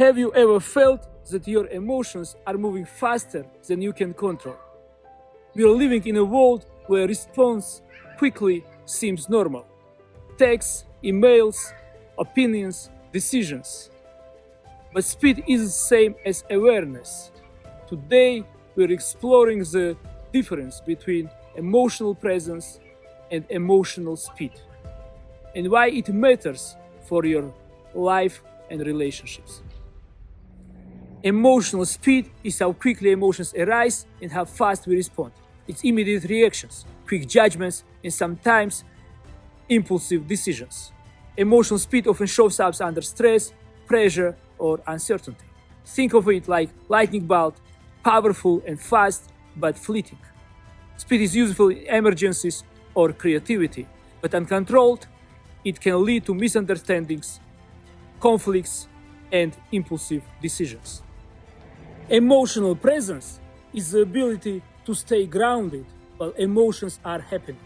Have you ever felt that your emotions are moving faster than you can control? We are living in a world where response quickly seems normal. Texts, emails, opinions, decisions. But speed is the same as awareness. Today, we're exploring the difference between emotional presence and emotional speed, and why it matters for your life and relationships. Emotional speed is how quickly emotions arise and how fast we respond. It's immediate reactions, quick judgments, and sometimes impulsive decisions. Emotional speed often shows up under stress, pressure, or uncertainty. Think of it like lightning bolt, powerful and fast, but fleeting. Speed is useful in emergencies or creativity, but uncontrolled, it can lead to misunderstandings, conflicts, and impulsive decisions. Emotional presence is the ability to stay grounded while emotions are happening.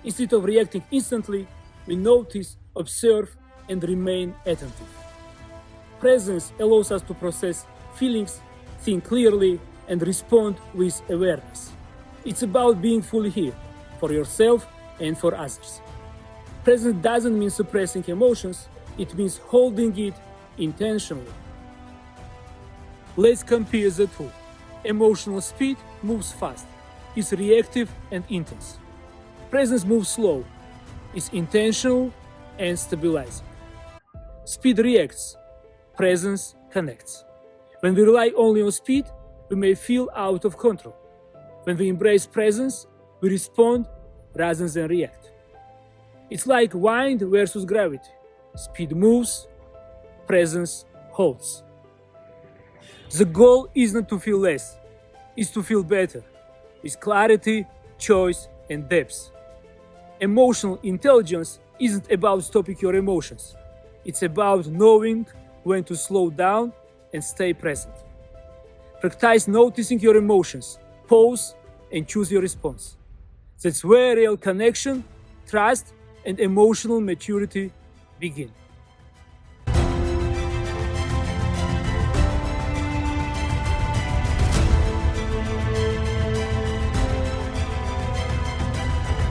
Instead of reacting instantly, we notice, observe, and remain attentive. Presence allows us to process feelings, think clearly, and respond with awareness. It's about being fully here, for yourself and for others. Presence doesn't mean suppressing emotions, it means holding it intentionally. Let's compare the two. Emotional speed moves fast, is reactive and intense. Presence moves slow, is intentional and stabilizing. Speed reacts, presence connects. When we rely only on speed, we may feel out of control. When we embrace presence, we respond rather than react. It's like wind versus gravity. Speed moves, presence holds. The goal isn't to feel less, it's to feel better, with clarity, choice, and depth. Emotional intelligence isn't about stopping your emotions. It's about knowing when to slow down and stay present. Practice noticing your emotions, pause, and choose your response. That's where real connection, trust, and emotional maturity begin.